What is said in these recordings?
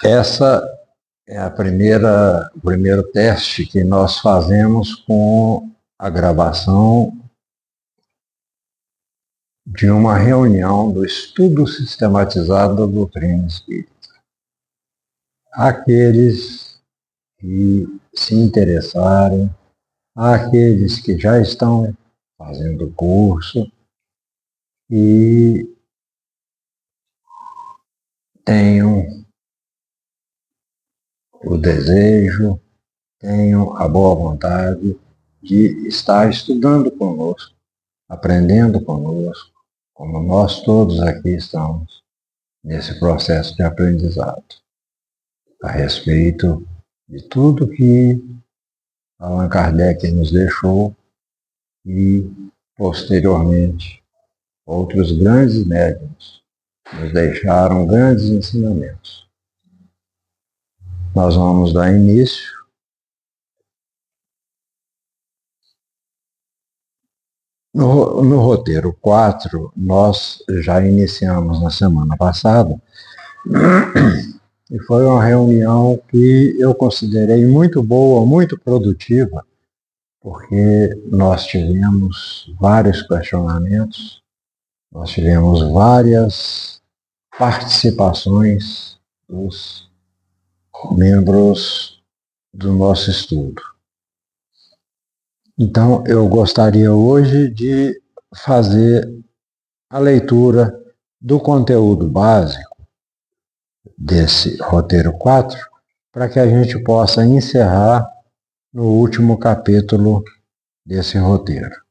Essa é o primeiro teste que nós fazemos com a gravação de uma reunião do estudo sistematizado da doutrina espírita. Aqueles que se interessarem, aqueles que já estão fazendo o curso e tenham o desejo, tenham a boa vontade de estar estudando conosco, aprendendo conosco, como nós todos aqui estamos nesse processo de aprendizado, a respeito de tudo que Allan Kardec nos deixou e, posteriormente, outros grandes médiuns nos deixaram grandes ensinamentos. Nós vamos dar início no roteiro 4, nós já iniciamos na semana passada, e foi uma reunião que eu considerei muito boa, muito produtiva, porque nós tivemos vários questionamentos, nós tivemos várias participações dos membros do nosso estudo. Então, eu gostaria hoje de fazer a leitura do conteúdo básico desse roteiro 4, para que a gente possa encerrar no último capítulo desse roteiro.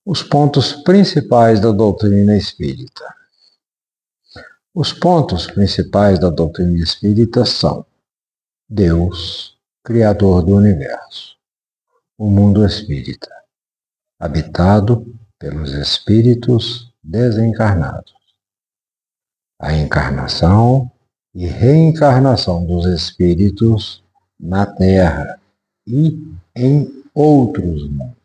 Os pontos principais da doutrina espírita. Os pontos principais da doutrina espírita são Deus, Criador do Universo, o mundo espírita, habitado pelos espíritos desencarnados, a encarnação e reencarnação dos espíritos na Terra e em outros mundos,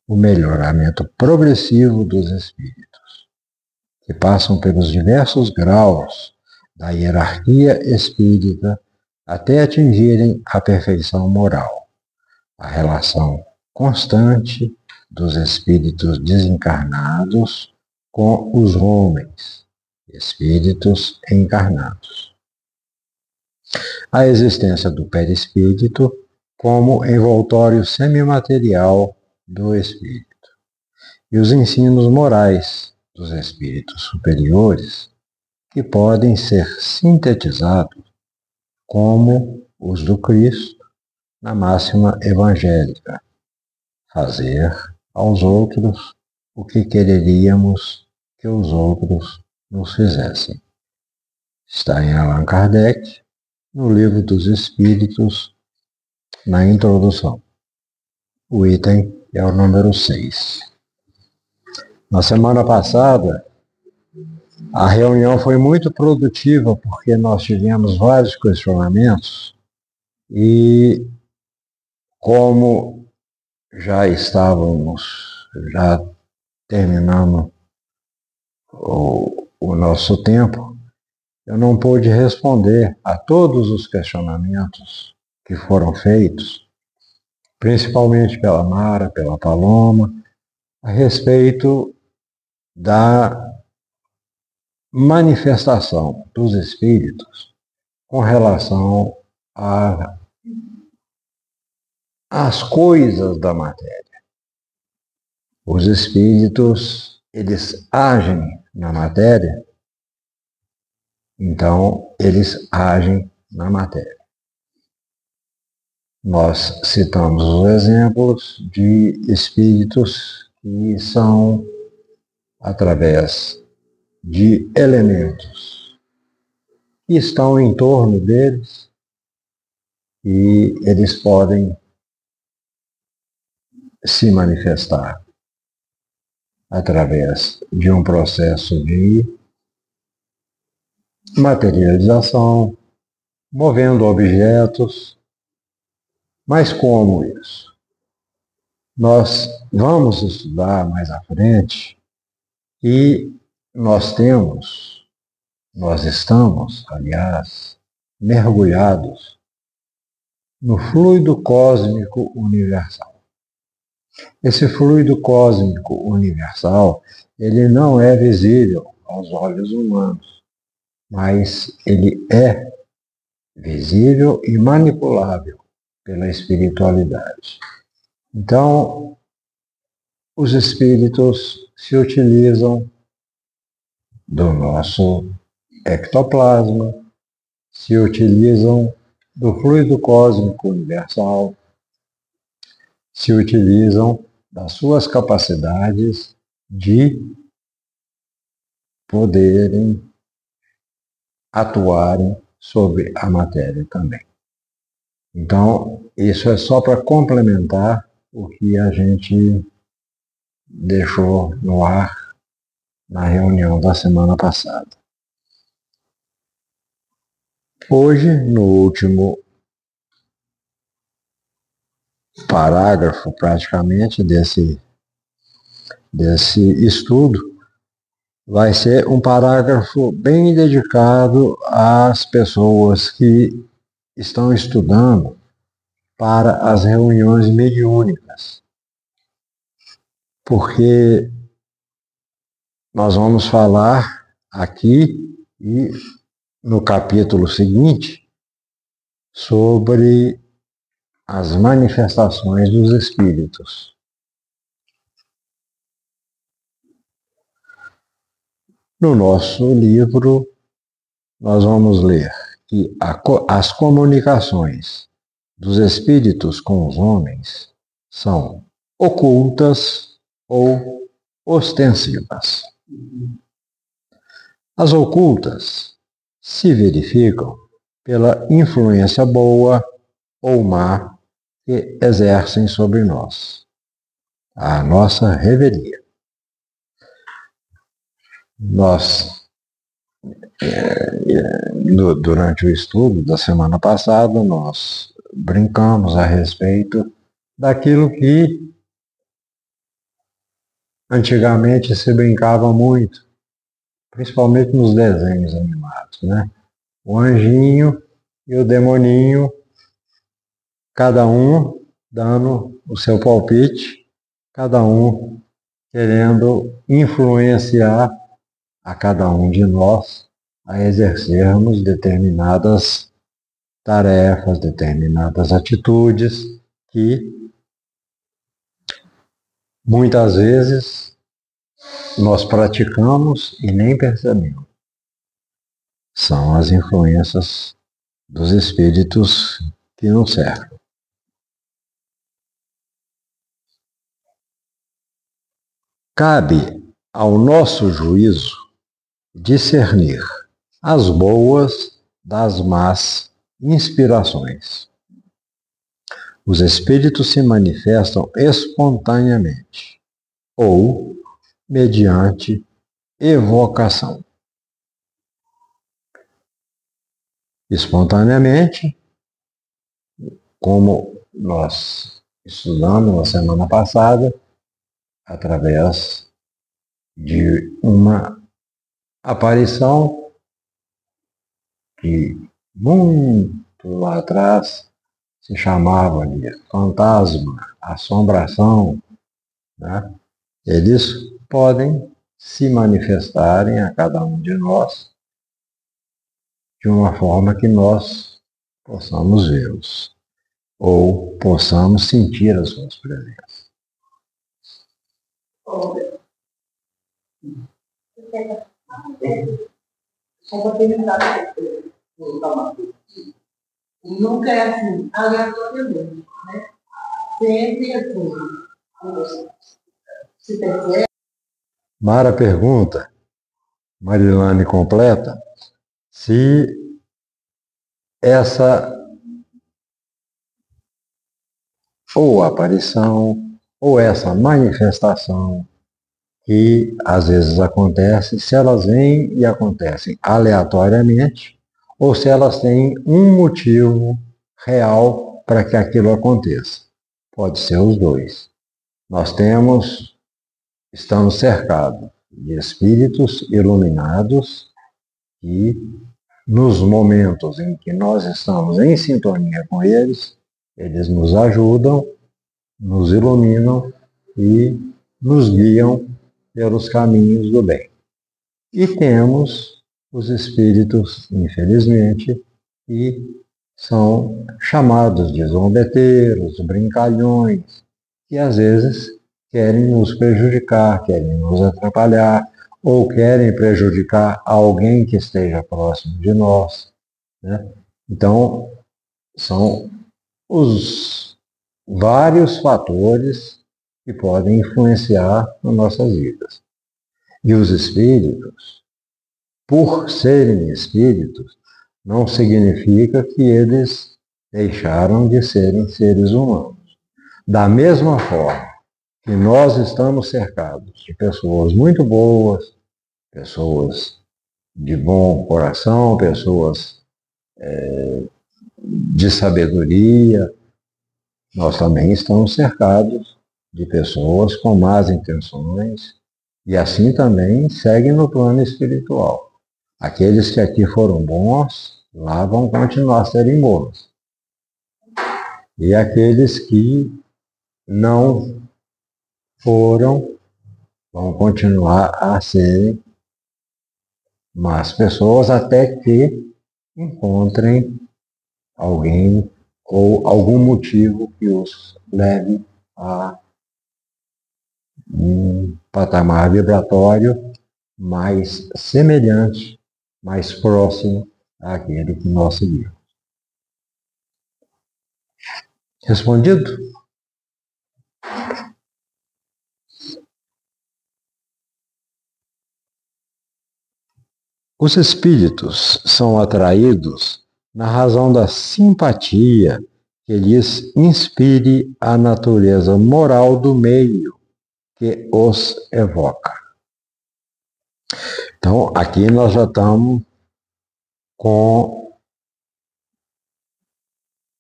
o melhoramento progressivo dos espíritos, que passam pelos diversos graus da hierarquia espírita até atingirem a perfeição moral, a relação constante dos espíritos desencarnados com os homens, espíritos encarnados. A existência do perispírito como envoltório semimaterial do espírito. E os ensinos morais dos espíritos superiores, que podem ser sintetizados como os do Cristo na máxima evangélica: fazer aos outros o que quereríamos que os outros nos fizessem. Está em Allan Kardec, no Livro dos Espíritos, na introdução. O item é o número 6. Na semana passada, a reunião foi muito produtiva, porque nós tivemos vários questionamentos e, como já terminando o nosso tempo, eu não pude responder a todos os questionamentos que foram feitos, principalmente pela Mara, pela Paloma, a respeito da manifestação dos espíritos com relação às coisas da matéria. Os espíritos, eles agem na matéria, então eles agem na matéria. Nós citamos os exemplos de espíritos que são, através de elementos que estão em torno deles, e eles podem se manifestar através de um processo de materialização, movendo objetos. Mas como isso? Nós vamos estudar mais à frente e nós estamos, aliás, mergulhados no fluido cósmico universal. Esse fluido cósmico universal, ele não é visível aos olhos humanos, mas ele é visível e manipulável pela espiritualidade. Então, os espíritos se utilizam do nosso ectoplasma, se utilizam do fluido cósmico universal, se utilizam das suas capacidades de poderem atuarem sobre a matéria também. Então, isso é só para complementar o que a gente deixou no ar na reunião da semana passada. Hoje, no último parágrafo, praticamente, desse estudo, vai ser um parágrafo bem dedicado às pessoas que estão estudando para as reuniões mediúnicas. Porque nós vamos falar aqui e no capítulo seguinte sobre as manifestações dos espíritos. No nosso livro, nós vamos ler que as comunicações dos espíritos com os homens são ocultas ou ostensivas. As ocultas se verificam pela influência boa ou má que exercem sobre nós, a nossa revelia. Nós, durante o estudo da semana passada, nós brincamos a respeito daquilo que antigamente se brincava muito, principalmente nos desenhos animados, né? O anjinho e o demoninho, cada um dando o seu palpite, cada um querendo influenciar a cada um de nós a exercermos determinadas tarefas, determinadas atitudes que muitas vezes nós praticamos e nem percebemos. São as influências dos espíritos que nos cercam. Cabe ao nosso juízo discernir as boas das más inspirações. Os espíritos se manifestam espontaneamente ou mediante evocação. Espontaneamente, como nós estudamos na semana passada, através de uma aparição que muito lá atrás se chamava de fantasma, assombração, né? Eles podem se manifestarem a cada um de nós de uma forma que nós possamos vê-los ou possamos sentir as suas presenças. Nunca é assim, aleatoriamente, né? Sempre assim. Se percebe? Mara pergunta, Marilane completa, se essa ou aparição ou essa manifestação que às vezes acontece, se elas vêm e acontecem aleatoriamente ou se elas têm um motivo real para que aquilo aconteça. Pode ser os dois. estamos cercados de espíritos iluminados e, nos momentos em que nós estamos em sintonia com eles, eles nos ajudam, nos iluminam e nos guiam pelos caminhos do bem. E temos os espíritos, infelizmente, que são chamados de zombeteiros, brincalhões, que às vezes querem nos prejudicar, querem nos atrapalhar, ou querem prejudicar alguém que esteja próximo de nós, né? Então, são os vários fatores que podem influenciar nas nossas vidas. E os espíritos, por serem espíritos, não significa que eles deixaram de serem seres humanos. Da mesma forma que nós estamos cercados de pessoas muito boas, pessoas de bom coração, pessoas de sabedoria, nós também estamos cercados de pessoas com más intenções e assim também seguem no plano espiritual. Aqueles que aqui foram bons, lá vão continuar a serem bons. E aqueles que não foram, vão continuar a serem más pessoas até que encontrem alguém ou algum motivo que os leve a um patamar vibratório mais semelhante, mais próximo àquele que nós seguimos. Respondido? Os espíritos são atraídos na razão da simpatia que lhes inspire a natureza moral do meio que os evoca. Então, aqui nós já estamos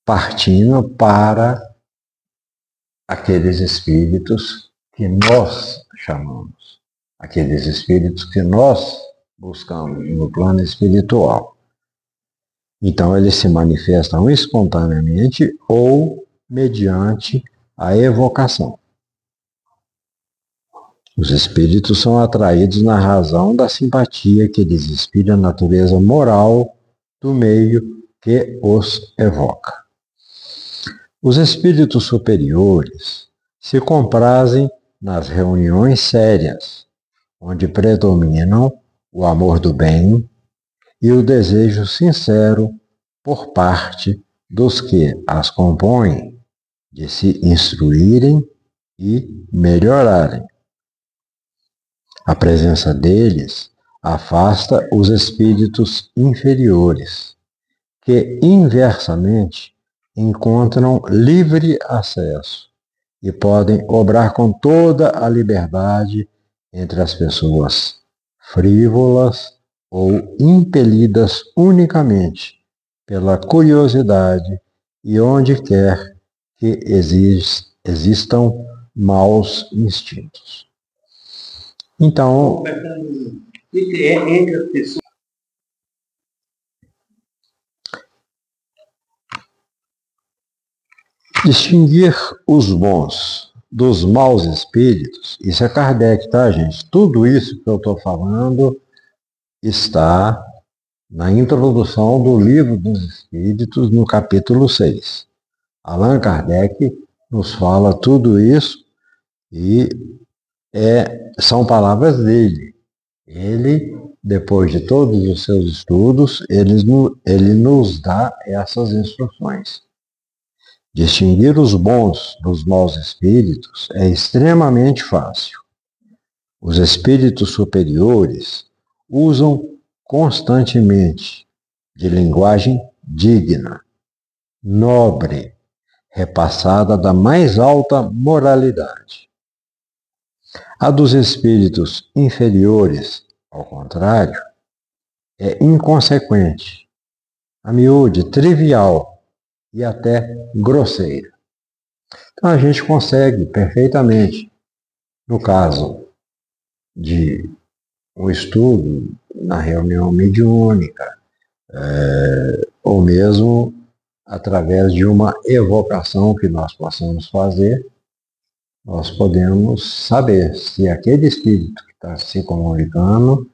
partindo para aqueles espíritos que nós chamamos, aqueles espíritos que nós buscamos no plano espiritual. Então, eles se manifestam espontaneamente ou mediante a evocação. Os espíritos são atraídos na razão da simpatia que lhes inspira a natureza moral do meio que os evoca. Os espíritos superiores se comprazem nas reuniões sérias, onde predominam o amor do bem e o desejo sincero por parte dos que as compõem de se instruírem e melhorarem. A presença deles afasta os espíritos inferiores, que inversamente encontram livre acesso e podem obrar com toda a liberdade entre as pessoas frívolas ou impelidas unicamente pela curiosidade e onde quer que existam maus instintos. Então, entre as pessoas. Distinguir os bons dos maus espíritos, isso é Kardec, tá, gente? Tudo isso que eu estou falando está na introdução do Livro dos Espíritos, no capítulo 6. Allan Kardec nos fala tudo isso e são palavras dele. Ele, depois de todos os seus estudos, ele nos dá essas instruções. Distinguir os bons dos maus espíritos é extremamente fácil. Os espíritos superiores usam constantemente de linguagem digna, nobre, repassada da mais alta moralidade. A dos espíritos inferiores, ao contrário, é inconsequente, a miúde, trivial e até grosseira. Então a gente consegue perfeitamente, no caso de um estudo na reunião mediúnica, ou mesmo através de uma evocação que nós possamos fazer, nós podemos saber se aquele espírito que está se comunicando,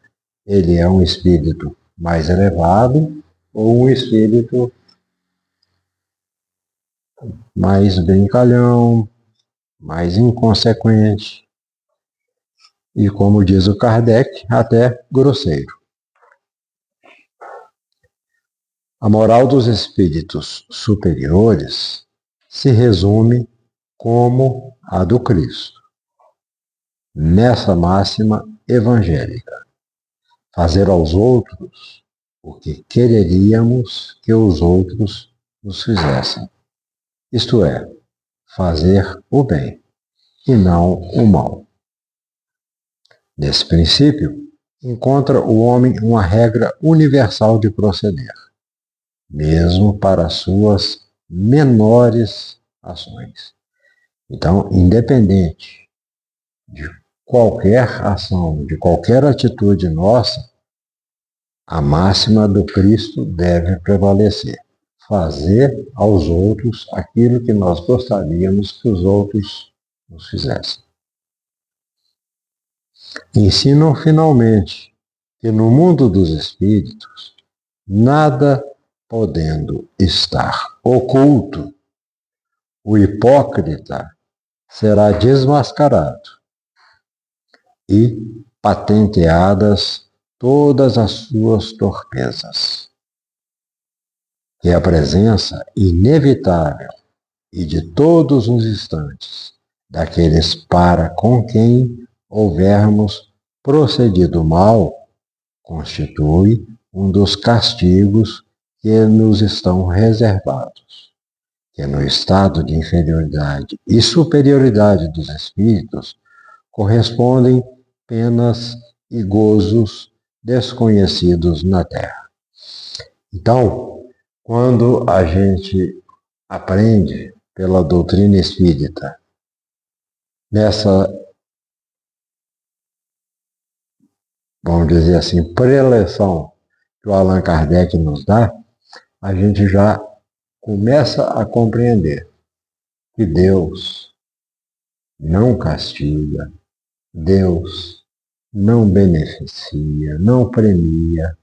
ele é um espírito mais elevado ou um espírito mais brincalhão, mais inconsequente e, como diz o Kardec, até grosseiro. A moral dos espíritos superiores se resume como a do Cristo, nessa máxima evangélica: fazer aos outros o que quereríamos que os outros nos fizessem. Isto é, fazer o bem e não o mal. Nesse princípio, encontra o homem uma regra universal de proceder, mesmo para as suas menores ações. Então, independente de qualquer ação, de qualquer atitude nossa, a máxima do Cristo deve prevalecer: fazer aos outros aquilo que nós gostaríamos que os outros nos fizessem. Ensinam finalmente que no mundo dos espíritos, nada podendo estar oculto, o hipócrita será desmascarado e patenteadas todas as suas torpezas. Que a presença inevitável e de todos os instantes daqueles para com quem houvermos procedido mal constitui um dos castigos que nos estão reservados, que no estado de inferioridade e superioridade dos espíritos correspondem penas e gozos desconhecidos na Terra. Então, quando a gente aprende pela doutrina espírita, nessa, vamos dizer assim, preleção que o Allan Kardec nos dá, a gente já começa a compreender que Deus não castiga, Deus não beneficia, não premia,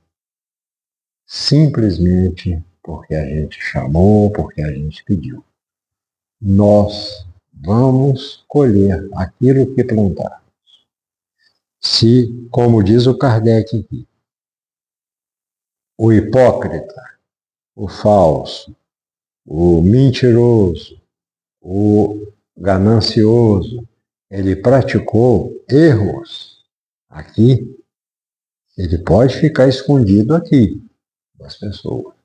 simplesmente porque a gente chamou, porque a gente pediu. Nós vamos colher aquilo que plantar. Se, como diz o Kardec aqui, o hipócrita, o falso, o mentiroso, o ganancioso, ele praticou erros aqui, ele pode ficar escondido aqui das pessoas,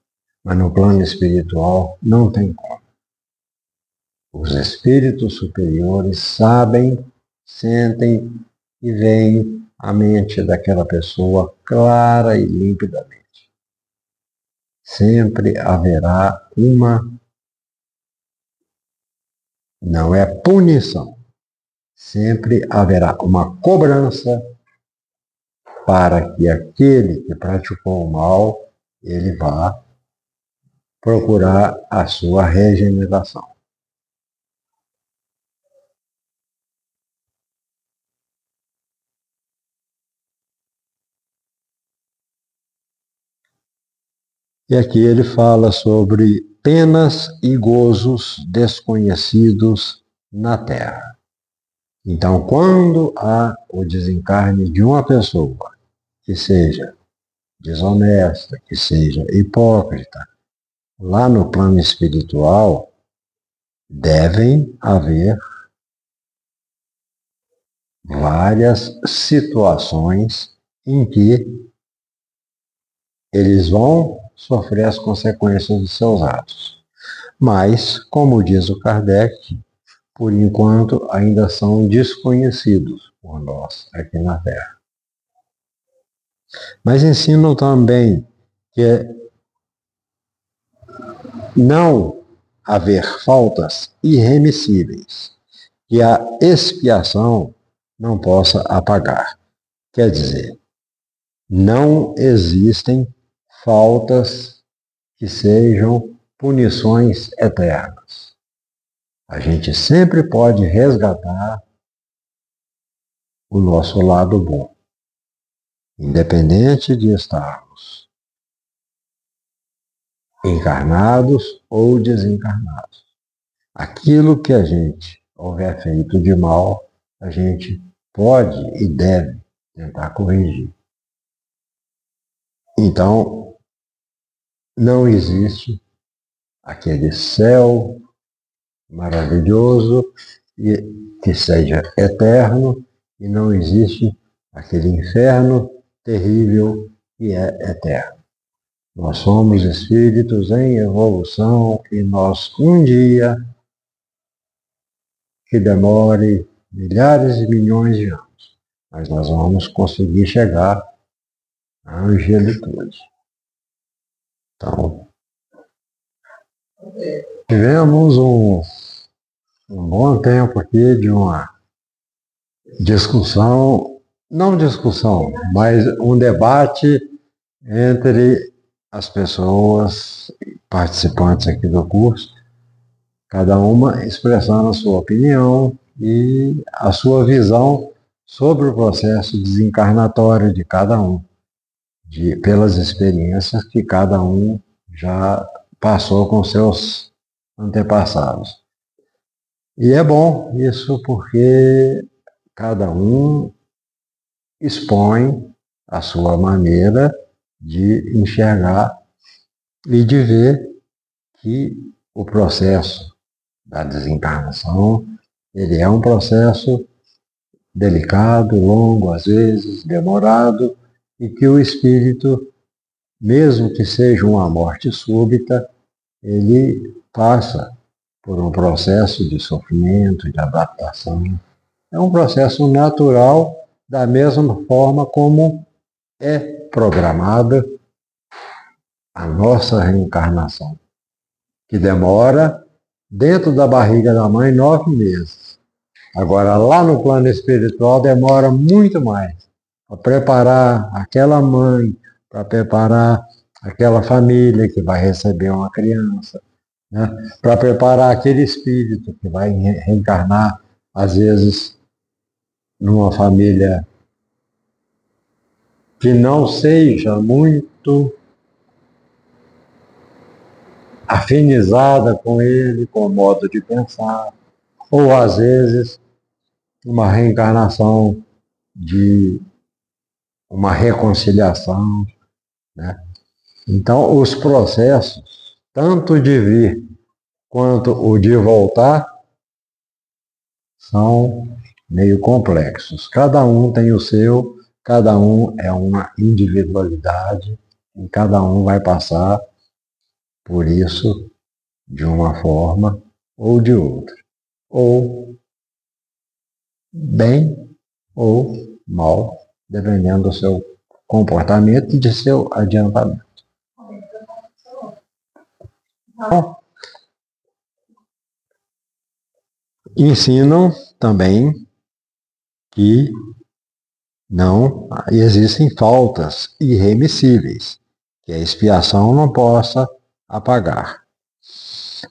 mas no plano espiritual não tem como. Os espíritos superiores sabem, sentem e veem a mente daquela pessoa clara e limpidamente. Sempre haverá não é punição, sempre haverá uma cobrança para que aquele que praticou o mal, ele vá procurar a sua regeneração. E aqui ele fala sobre penas e gozos desconhecidos na Terra. Então, quando há o desencarne de uma pessoa que seja desonesta, que seja hipócrita, lá no plano espiritual, devem haver várias situações em que eles vão sofrer as consequências dos seus atos. Mas, como diz o Kardec, por enquanto ainda são desconhecidos por nós aqui na Terra. Mas ensinam também que não haver faltas irremissíveis que a expiação não possa apagar. Quer dizer, não existem faltas que sejam punições eternas. A gente sempre pode resgatar o nosso lado bom, independente de estarmos encarnados ou desencarnados. Aquilo que a gente houver feito de mal, a gente pode e deve tentar corrigir. Então, não existe aquele céu maravilhoso e que seja eterno, e não existe aquele inferno terrível que é eterno. Nós somos espíritos em evolução e nós, um dia, que demore milhares e milhões de anos, mas nós vamos conseguir chegar à angelitude. Então, tivemos um bom tempo aqui de uma discussão, não discussão, mas um debate entre as pessoas participantes aqui do curso, cada uma expressando a sua opinião e a sua visão sobre o processo desencarnatório de cada um, pelas experiências que cada um já passou com seus antepassados. E é bom isso porque cada um expõe a sua maneira de enxergar e de ver que o processo da desencarnação, ele é um processo delicado, longo, às vezes, demorado, e que o espírito, mesmo que seja uma morte súbita, ele passa por um processo de sofrimento, de adaptação. É um processo natural, da mesma forma como é programada a nossa reencarnação, que demora dentro da barriga da mãe 9 meses. Agora, lá no plano espiritual, demora muito mais para preparar aquela mãe, para preparar aquela família que vai receber uma criança, né? Para preparar aquele espírito que vai reencarnar, às vezes, numa família que não seja muito afinizada com ele, com o modo de pensar, ou às vezes uma reencarnação de uma reconciliação, né? Então, os processos, tanto de vir quanto o de voltar, são meio complexos. Cada um tem o seu, cada um é uma individualidade, e cada um vai passar por isso de uma forma ou de outra. Ou bem ou mal, dependendo do seu comportamento e de seu adiantamento. Então, ensinam também que não existem faltas irremissíveis, que a expiação não possa apagar.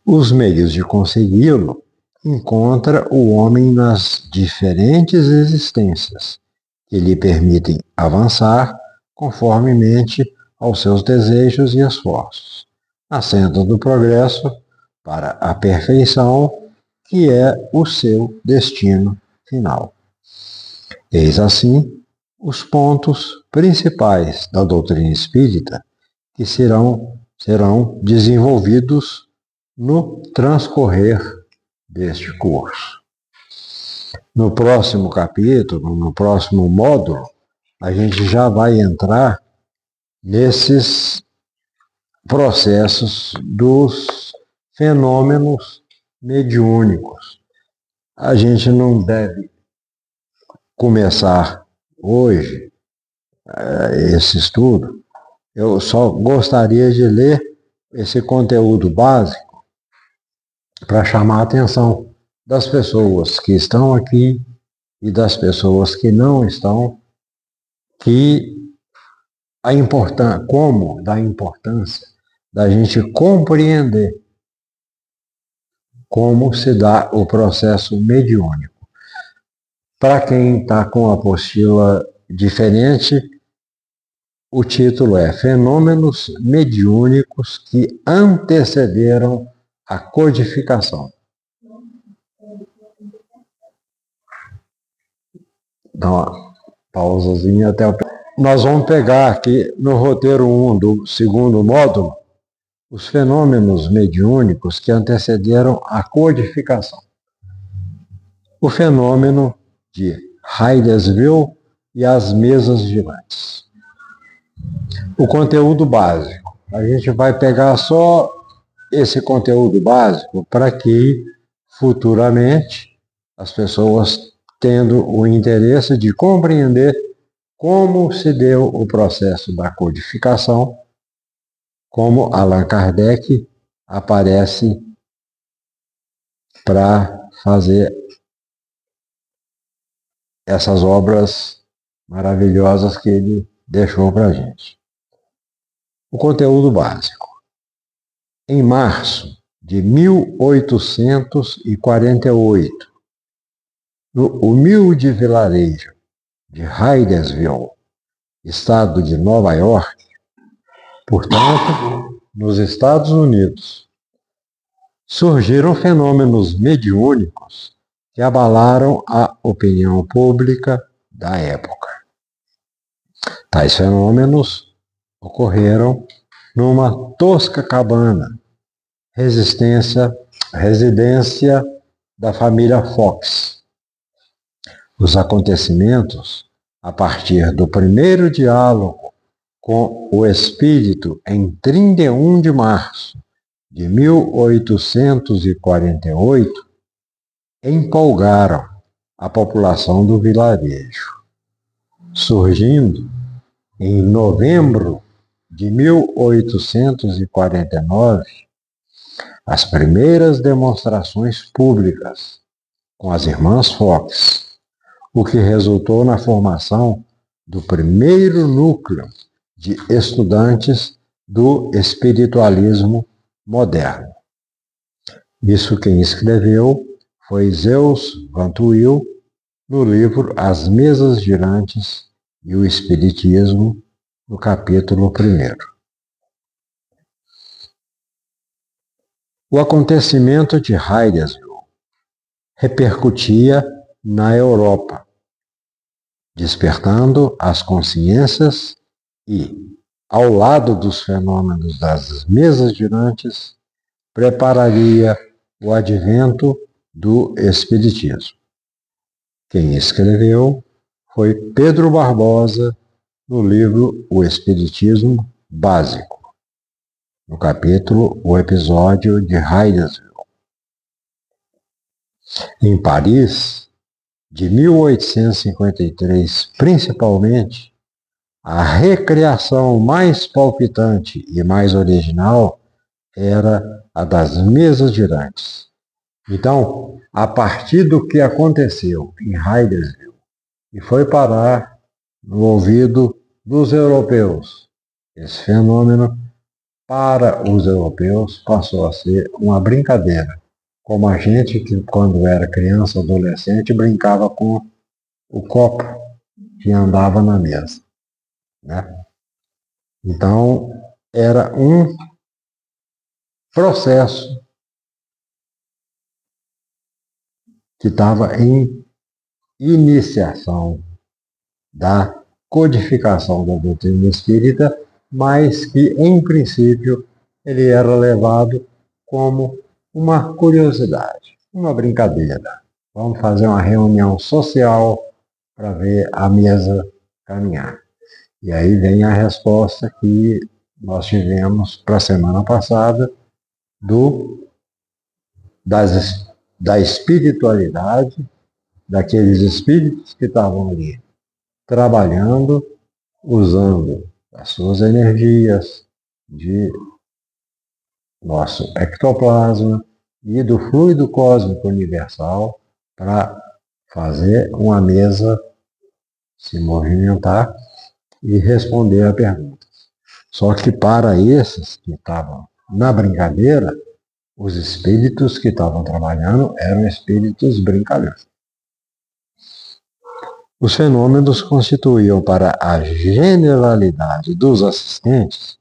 Os meios de consegui-lo encontra o homem nas diferentes existências, que lhe permitem avançar conformemente aos seus desejos e esforços, na senda do progresso para a perfeição, que é o seu destino final. Eis assim os pontos principais da doutrina espírita que serão desenvolvidos no transcorrer deste curso. No próximo capítulo, no próximo módulo, a gente já vai entrar nesses processos dos fenômenos mediúnicos. A gente não deve começar hoje esse estudo. Eu só gostaria de ler esse conteúdo básico para chamar a atenção das pessoas que estão aqui e das pessoas que não estão, que como da importância da gente compreender como se dá o processo mediúnico. Para quem está com a apostila diferente, o título é Fenômenos Mediúnicos que antecederam a codificação. Dá uma pausazinha até o... Nós vamos pegar aqui no roteiro 1 do segundo módulo os fenômenos mediúnicos que antecederam a codificação. O fenômeno de Hydesville e as mesas girantes. O conteúdo básico. A gente vai pegar só esse conteúdo básico para que futuramente as pessoas, tendo o interesse de compreender como se deu o processo da codificação, como Allan Kardec aparece para fazer essas obras maravilhosas que ele deixou para a gente. O conteúdo básico. Em março de 1848, no humilde vilarejo de Hydesville, estado de Nova York, portanto, nos Estados Unidos, surgiram fenômenos mediúnicos que abalaram a opinião pública da época. Tais fenômenos ocorreram numa tosca cabana, residência da família Fox. Os acontecimentos, a partir do primeiro diálogo com o espírito em 31 de março de 1848, empolgaram a população do vilarejo, surgindo em novembro de 1849 as primeiras demonstrações públicas com as irmãs Fox, o que resultou na formação do primeiro núcleo de estudantes do espiritualismo moderno. Isso quem escreveu foi Zeus Van Tuyl, no livro As Mesas Girantes e o Espiritismo, no capítulo 1. O acontecimento de Hydesville repercutia na Europa, despertando as consciências e, ao lado dos fenômenos das mesas girantes, prepararia o advento do Espiritismo. Quem escreveu foi Pedro Barbosa, no livro O Espiritismo Básico, no capítulo O Episódio de Hydesville. Em Paris, de 1853 principalmente, a recriação mais palpitante e mais original era a das mesas girantes. Então, a partir do que aconteceu em Hydesville e foi parar no ouvido dos europeus, esse fenômeno, para os europeus, passou a ser uma brincadeira, como a gente que, quando era criança, adolescente, brincava com o copo que andava na mesa, né? Então, era um processo que estava em iniciação da codificação da doutrina espírita, mas que, em princípio, ele era levado como uma curiosidade, uma brincadeira. Vamos fazer uma reunião social para ver a mesa caminhar. E aí vem a resposta que nós tivemos para a semana passada da espiritualidade, daqueles espíritos que estavam ali trabalhando, usando as suas energias de nosso ectoplasma, e do fluido cósmico universal para fazer uma mesa se movimentar e responder a perguntas. Só que para esses que estavam na brincadeira, os espíritos que estavam trabalhando eram espíritos brincalhões. Os fenômenos constituíam para a generalidade dos assistentes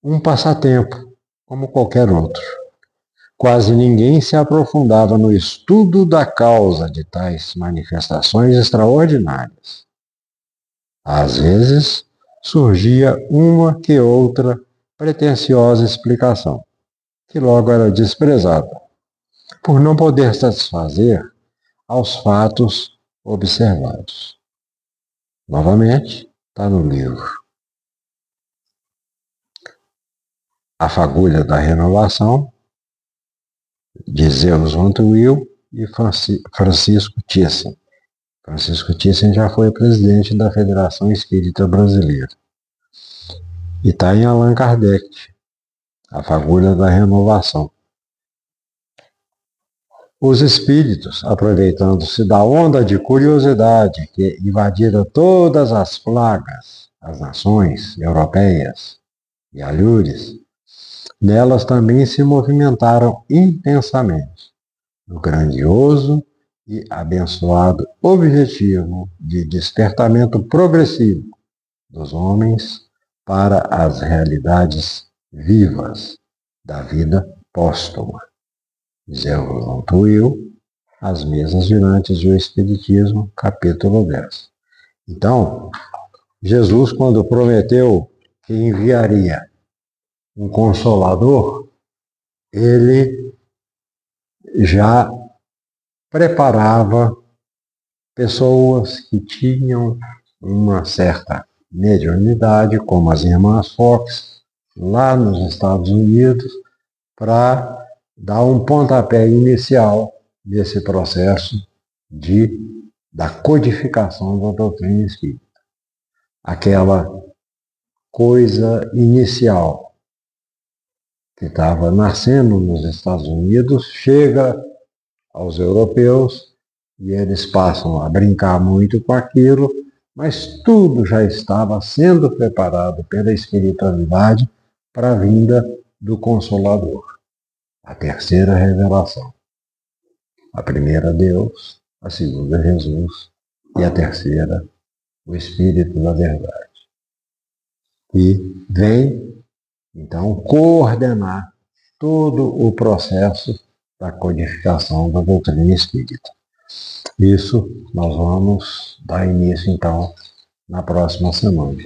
um passatempo, como qualquer outro. Quase ninguém se aprofundava no estudo da causa de tais manifestações extraordinárias. Às vezes, surgia uma que outra pretensiosa explicação, que logo era desprezada, por não poder satisfazer aos fatos observados. Novamente, está no livro A Fagulha da Renovação, de Zeus Montuil e Francisco Thyssen. Francisco Thyssen já foi presidente da Federação Espírita Brasileira. E está em Allan Kardec, A Fagulha da Renovação. Os espíritos, aproveitando-se da onda de curiosidade que invadira todas as plagas, as nações europeias e alhures, nelas também se movimentaram intensamente, no grandioso e abençoado objetivo de despertamento progressivo dos homens para as realidades vivas da vida póstuma. Zeus Montuil, As Mesas Girantes do Espiritismo, capítulo 10. Então, Jesus, quando prometeu que enviaria um Consolador, ele já preparava pessoas que tinham uma certa mediunidade, como as irmãs Fox, lá nos Estados Unidos, para dar um pontapé inicial nesse processo da codificação da doutrina espírita. Aquela coisa inicial que estava nascendo nos Estados Unidos chega aos europeus e eles passam a brincar muito com aquilo, mas tudo já estava sendo preparado pela espiritualidade para a vinda do Consolador. A terceira revelação. A primeira, Deus, a segunda, Jesus, e a terceira, o Espírito da Verdade. E vem, então, coordenar todo o processo da codificação da doutrina espírita. Isso nós vamos dar início, então, na próxima semana.